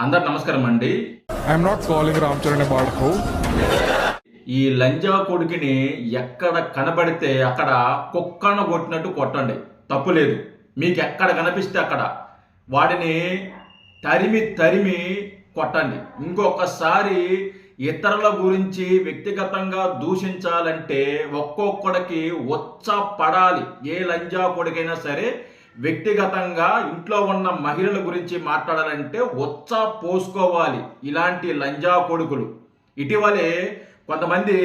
అందరు నమస్కారం అండి. I'm not calling Ram Charan బాడకు. ఈ లంజా కొడుకుని ఎక్కడ కనబడితే అక్కడ కుక్కను కొట్టినట్టు కొట్టండి, తప్పు లేదు. మీకు ఎక్కడ కనిపిస్తే అక్కడ వాడిని తరిమి తరిమి కొట్టండి. ఇంకొకసారి ఇతరుల గురించి వ్యక్తిగతంగా దూషించాలంటే ఒక్కొక్కడికి ఉచ్చ పడాలి. ఏ లంజా కొడుకైనా సరే వ్యక్తిగతంగా ఇంట్లో ఉన్న మహిళల గురించి మాట్లాడాలంటే ఉచ్చ పోసుకోవాలి ఇలాంటి లంజా కొడుకులు. ఇటీవలే కొంతమంది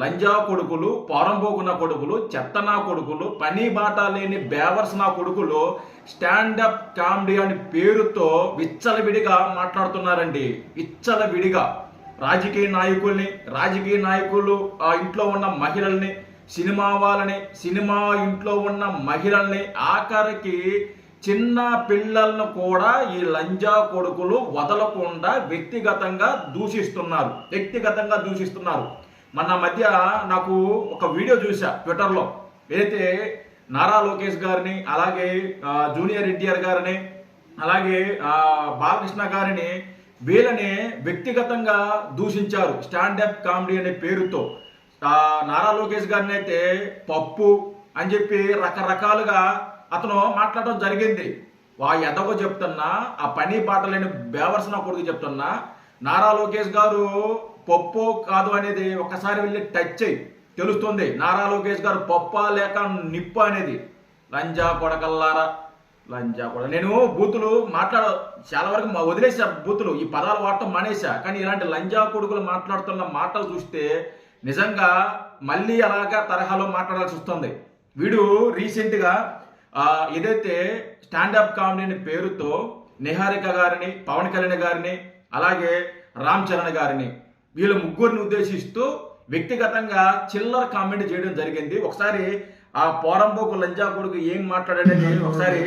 లంజా కొడుకులు, పోరంబోకున్న కొడుకులు, చెత్తనా కొడుకులు, పని బాట లేని బేవర్స్ నా కొడుకులు స్టాండప్ కామెడీ అని పేరుతో విచ్చలవిడిగా మాట్లాడుతున్నారండి. విచ్చలవిడిగా రాజకీయ నాయకులు ఆ ఇంట్లో ఉన్న మహిళల్ని, సినిమా వాళ్ళని, సినిమా ఇంట్లో ఉన్న మహిళల్ని, ఆఖరికి చిన్న పిల్లలను కూడా ఈ లంజా కొడుకులు వదలకుండా వ్యక్తిగతంగా దూషిస్తున్నారు. మన మధ్య నాకు ఒక వీడియో చూసా ట్విట్టర్లో. ఏదైతే నారా లోకేష్ గారిని, అలాగే జూనియర్ ఎన్టీఆర్ గారిని, అలాగే బాలకృష్ణ గారిని, వీళ్ళని వ్యక్తిగతంగా దూషించారు స్టాండప్ కామెడీ అనే పేరుతో. నారా లోకేష్ గారిని అయితే పప్పు అని చెప్పి రకరకాలుగా అతను మాట్లాడడం జరిగింది. ఎదగో చెప్తున్నా, ఆ పని బాట లేని బేవర్సన కొడుకు చెప్తున్నా, నారా లోకేష్ గారు పప్పు కాదు అనేది ఒకసారి వెళ్ళి టచ్ చేయి, తెలుస్తుంది నారా లోకేష్ గారు పప్ప లేక నిప్పు అనేది. లంజా కొడకల్లారా, లంజా కొడ. నేను బూతులు చాలా వరకు వదిలేసా, బూతులు ఈ పదాలు వాడటం మానేసా. కానీ ఇలాంటి లంజా కొడుకులు మాట్లాడుతున్న మాటలు చూస్తే నిజంగా మళ్ళీ అలాగా తరహాలో మాట్లాడాల్సి వస్తుంది. వీడు రీసెంట్గా ఏదైతే స్టాండప్ కామెడీ అనే పేరుతో నిహారిక గారిని, పవన్ కళ్యాణ్ గారిని, అలాగే రామ్ చరణ్ గారిని, వీళ్ళ ముగ్గురిని ఉద్దేశిస్తూ వ్యక్తిగతంగా చిల్లర కామెంట్ చేయడం జరిగింది. ఒకసారి ఆ పోరంబోకు లంజా కొడుకు ఏం మాట్లాడాడని ఒకసారి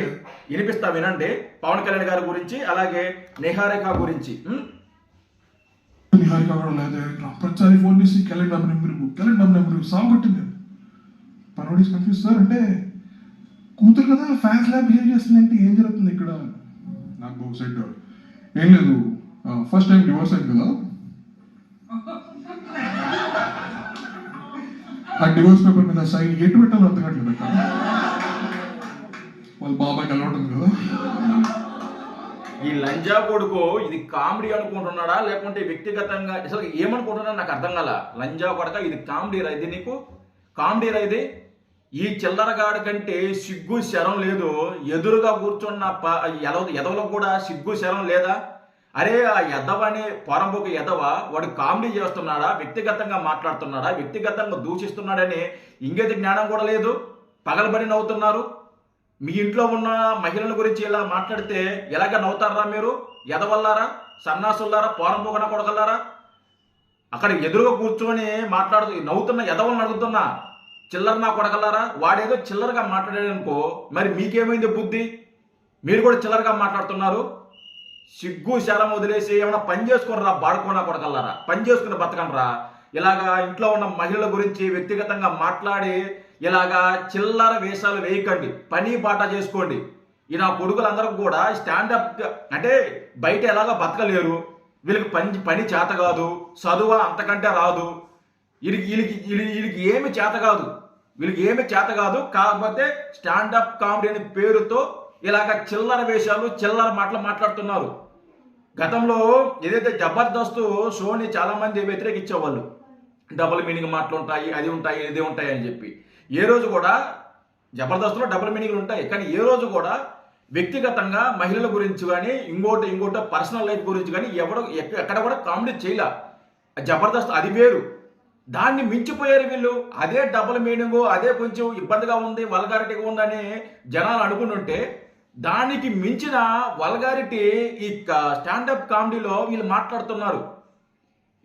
వినిపిస్తా, వినండి. పవన్ కళ్యాణ్ గారి గురించి, అలాగే నిహారిక గురించి. నిహారిక కూడా లేదు, ప్రతిసారి ఫోన్ చేసి క్యాలెండర్ నెంబర్ సాగొట్టింది. పనోడీస్ కన్ఫ్యూజ్ సార్ అంటే కూతురు కదా ఫ్యాన్స్ లా బిహేవ్ చేస్తుందంటే ఏం జరుగుతుంది ఇక్కడ? నాకు సెట్ ఏం లేదు, ఫస్ట్ టైం డివోర్స్ అయింది కదా, ఆ డివోర్స్ పేపర్ మీద సైన్ ఎటు పెట్టాలో అర్థం కావట్లేదు అక్కడ. వాళ్ళ బాబాకి అలవాటుంది కదా. ఈ లంజా కొడుకు ఇది కామెడీ అనుకుంటున్నాడా లేకుంటే వ్యక్తిగతంగా అసలు ఏమనుకుంటున్నా నాకు అర్థం కాల. లంజా కొడక ఇది కామెడీ రా, ఇది నీకు కామెడీ రా ఇది? ఈ చిల్లరగాడి కంటే సిగ్గు శరం లేదు. ఎదురుగా కూర్చున్న ఎదవలకు కూడా సిగ్గు శరం లేదా? అరే ఆ ఎదవని పొరంబోకు ఎదవ వాడు కామెడీ చేస్తున్నాడా, వ్యక్తిగతంగా మాట్లాడుతున్నాడా, వ్యక్తిగతంగా దూషిస్తున్నాడని ఇంకేది జ్ఞానం కూడా లేదు. పగలబడి నవ్వుతున్నారు. మీ ఇంట్లో ఉన్న మహిళల గురించి ఇలా మాట్లాడితే ఎలాగ నవ్వుతారా మీరు? ఎదవల్లారా, సన్నాసుల్లారా, పోరంబోకన కొడగల్లారా? అక్కడ ఎదురుగా కూర్చొని నవ్వుతున్న ఎదవలను అడుగుతున్నా, చిల్లర నా కొడగల్లారా? వాడేదో చిల్లరగా మాట్లాడాడు అనుకో, మరి మీకేమైంది బుద్ధి? మీరు కూడా చిల్లరగా మాట్లాడుతున్నారు. సిగ్గు శరం వదిలేసి ఏమైనా పని చేసుకుని రా, బాడుకోనా కొడగల్లారా, పని చేసుకుని బతకనరా. ఇలాగా ఇంట్లో ఉన్న మహిళల గురించి వ్యక్తిగతంగా మాట్లాడి ఇలాగా చిల్లర వేషాలు వేయకండి, పని బాట చేసుకోండి. ఈ నా కొడుకులందరూ కూడా స్టాండప్ అంటే బయట ఎలాగో బతకలేరు, వీళ్ళకి పని చేత కాదు, చదువు అంతకంటే రాదు, వీళ్ళకి ఏమి చేత కాదు. కాకపోతే స్టాండప్ కామెడీ అనే పేరుతో ఇలాగ చిల్లర వేషాలు, చిల్లర మాటలు మాట్లాడుతున్నారు. గతంలో ఏదైతే జబర్దస్త్ షోని చాలా మంది వ్యతిరేకించేవాళ్ళు, డబుల్ మీనింగ్ మాటలు ఉంటాయి, అది ఉంటాయి, ఇది ఉంటాయి అని చెప్పి. ఏ రోజు కూడా జబర్దస్త్లో డబుల్ మీనింగ్లు ఉంటాయి, కానీ ఏ రోజు కూడా వ్యక్తిగతంగా మహిళల గురించి కానీ ఇంకోటి పర్సనల్ లైఫ్ గురించి కానీ ఎక్కడ కూడా కామెడీ చేయలే. జబర్దస్త్ అది వేరు, దాన్ని మించిపోయారు వీళ్ళు. అదే డబుల్ మీనింగ్, అదే కొంచెం ఇబ్బందిగా ఉంది, వల్గారిటీగా ఉందని జనాలు అనుకుంటుంటే దానికి మించిన వల్గారిటీ ఈ స్టాండప్ కామెడీలో వీళ్ళు మాట్లాడుతున్నారు.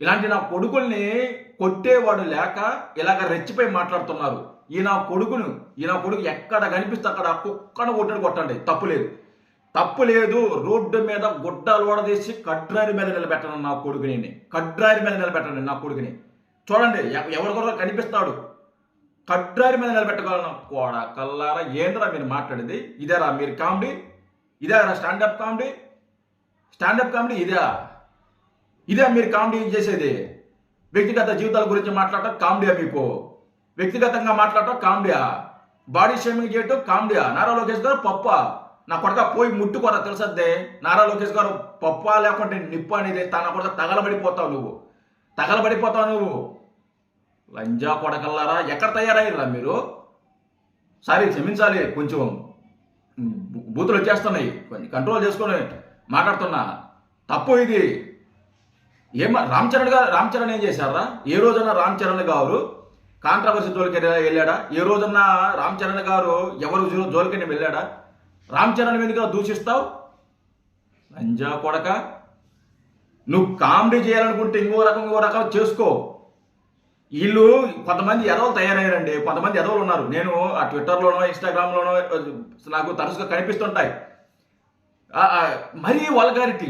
ఇలాంటి నా కొడుకుల్ని కొట్టేవాడు లేక ఇలాగ రెచ్చిపోయి మాట్లాడుతున్నారు. ఈ నా కొడుకు ఎక్కడ కనిపిస్తే అక్కడ కుక్కను కొట్టండి, తప్పు లేదు. రోడ్డు మీద గుడ్డలు ఓడదీసి కడ్రారి మీద నిలబెట్టను నా కొడుకుని. చూడండి ఎవరికొరకు కనిపిస్తాడు, కడ్రారి మీద నిలబెట్టగలను. కోడ కల్లారా, ఏంద్రా మీరు మాట్లాడేది? ఇదేరా మీరు కామెడీ? ఇదేరా స్టాండప్ కామెడీ? స్టాండప్ కామెడీ ఇదే మీరు కామెడీ చేసేది? వ్యక్తిగత జీవితాల గురించి మాట్లాడటం కామెడీయా మీకు? వ్యక్తిగతంగా మాట్లాడటం కామెడీయా? బాడీ షేమింగ్ చేయటం కామెడీయా? నారా లోకేష్ గారు పప్ప నా కొడక పోయి ముట్టుకోరా తెలుసద్దే. నారా లోకేష్ గారు పప్ప లేకుంటే నిప్పు అనేది తన కొడక తగలబడిపోతావు నువ్వు. లంజా కొడకల్లారా, ఎక్కడ తయారయ్యారా మీరు? సారీ క్షమించాలి, కొంచెం బూతులు వచ్చేస్తున్నాయి, కొంచెం కంట్రోల్ చేసుకొని మాట్లాడుతున్నా. తప్పు ఇది. రామ్ చరణ్ ఏం చేశారా? ఏ రోజన్నా రామ్ చరణ్ గారు కాంట్రవర్సీ జోలికి వెళ్ళాడా? ఏ రోజన్నా రామ్ చరణ్ గారు ఎవరు జోలికి వెళ్ళాడా? రామ్ చరణ్ మీదుగా దూషిస్తావు? లంజా కొడక, నువ్వు కామెడీ చేయాలనుకుంటే ఇంకో రకం చేసుకో. వీళ్ళు కొంతమంది ఎదవలు తయారయ్యారండి, కొంతమంది ఎదవలు ఉన్నారు. నేను ఆ ట్విట్టర్లోనో ఇన్స్టాగ్రామ్లోనో నాకు తరచుగా కనిపిస్తుంటాయి. మరీ వల్గారిటీ,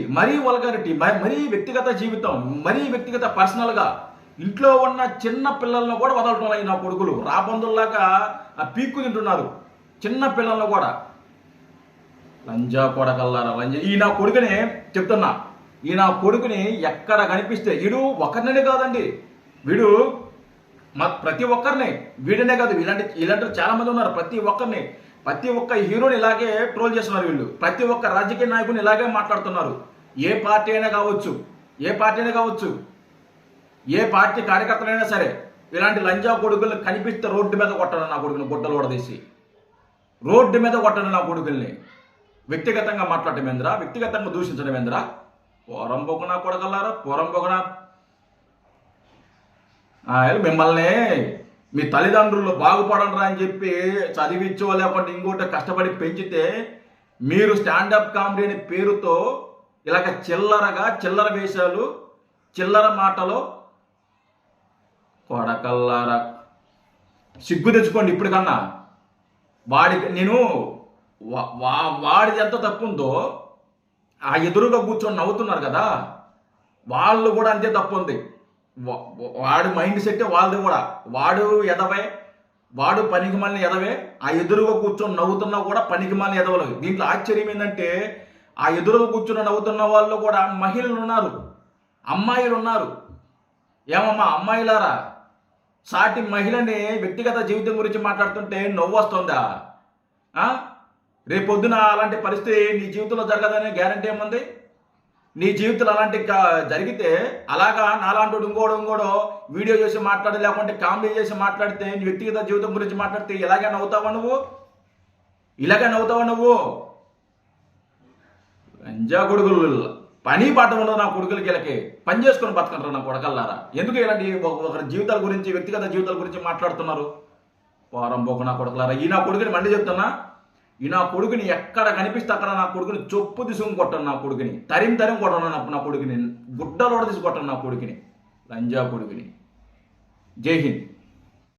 మరీ వ్యక్తిగత జీవితం, మరీ వ్యక్తిగత పర్సనల్గా ఇంట్లో ఉన్న చిన్న పిల్లలను కూడా వదలటం నా కొడుకులు రాబందుల్లాగా పీక్కు తింటున్నారు చిన్న పిల్లలను కూడా. లంజా కొడకల్లారా లంజా. ఈ నా కొడుకుని చెప్తున్నా, ఈ నా కొడుకుని ఎక్కడ కనిపిస్తే వీడు ఒకరినే కాదండి, వీడు ప్రతి ఒక్కరిని, వీడినే కాదు ఇలాంటి చాలా మంది ఉన్నారు. ప్రతి ఒక్క హీరోని ఇలాగే ట్రోల్ చేస్తున్నారు వీళ్ళు. ప్రతి ఒక్క రాజకీయ నాయకుని ఇలాగే మాట్లాడుతున్నారు. ఏ పార్టీ అయినా కావచ్చు, ఏ పార్టీ కార్యకర్తలైనా సరే ఇలాంటి లంజా కొడుకుల్ని కనిపిస్తే రోడ్డు మీద కొట్టాను నా కొడుకుని, గుడ్డలు ఓడదీసి రోడ్డు మీద కొట్టాను నా కొడుకుల్ని. వ్యక్తిగతంగా మాట్లాడటం ఏందిరా? వ్యక్తిగతంగా దూషించడం ఏందిరా? పోరంబొకనా కొడగల్లారా, పోరంబొకనా. మిమ్మల్ని మీ తల్లిదండ్రులు బాగుపడరా అని చెప్పి చదివించో లేకపోతే ఇంకోటి కష్టపడి పెంచితే మీరు స్టాండప్ కామెడీ అనే పేరుతో ఇలాగ చిల్లర వేషాలు, చిల్లర మాటలు. కొడకల్లారా, సిగ్గు తెచ్చుకోండి ఇప్పటికన్నా. వాడిది ఎంత తప్పు ఉందో ఆ ఎదురుగా కూర్చొని నవ్వుతున్నారు కదా, వాళ్ళు కూడా అంతే తప్పు ఉంది. వాడు మైండ్ సెట్ వాళ్ళది కూడా. వాడు ఎదవే, వాడు పనికిమాలిన ఎదవే. ఆ ఎదురుగా కూర్చొని నవ్వుతున్నా కూడా పనికిమాలిన ఎదవలు. దీంట్లో ఆశ్చర్యం ఏంటంటే ఆ ఎదురుగా కూర్చొని నవ్వుతున్న వాళ్ళు కూడా మహిళలు ఉన్నారు, అమ్మాయిలు ఉన్నారు. ఏమమ్మా అమ్మాయిలారా, సాటి మహిళని వ్యక్తిగత జీవితం గురించి మాట్లాడుతుంటే నవ్వు వస్తుందా? రేపొద్దున అలాంటి పరిస్థితి నీ జీవితంలో జరగదనే గ్యారంటీ ఏముంది? నీ జీవితంలో అలాంటి జరిగితే అలాగా నాలాంటి ఇంకోడో వీడియో చేసి మాట్లాడి లేకుంటే కామెడీ చేసి మాట్లాడితే నీ వ్యక్తిగత జీవితం గురించి మాట్లాడితే ఇలాగే నవ్వుతావా నువ్వు? లంజా కొడుకులు, పని పాట ఉండదు నా కొడుకులకి. వీళ్ళకి పని చేసుకొని బతకంటారు నా కొడకల్లారా. ఎందుకు ఇలాంటి ఒకరి జీవితాల గురించి, వ్యక్తిగత జీవితాల గురించి మాట్లాడుతున్నారు? పోరంబోకు నా కొడుకులారా. ఈ నా కొడుకుని మళ్ళీ చెప్తున్నా, ఈ నా కొడుకుని ఎక్కడ కనిపిస్తే అక్కడ నా కొడుకుని చొప్పు తీసుకుని కొట్టాను, నా కొడుకుని తరిం కొట్టాను, నా కొడుకుని గుడ్డలోడ తీసి కొట్టాను నా కొడుకుని, లంజా కొడుకుని. జై హింద్.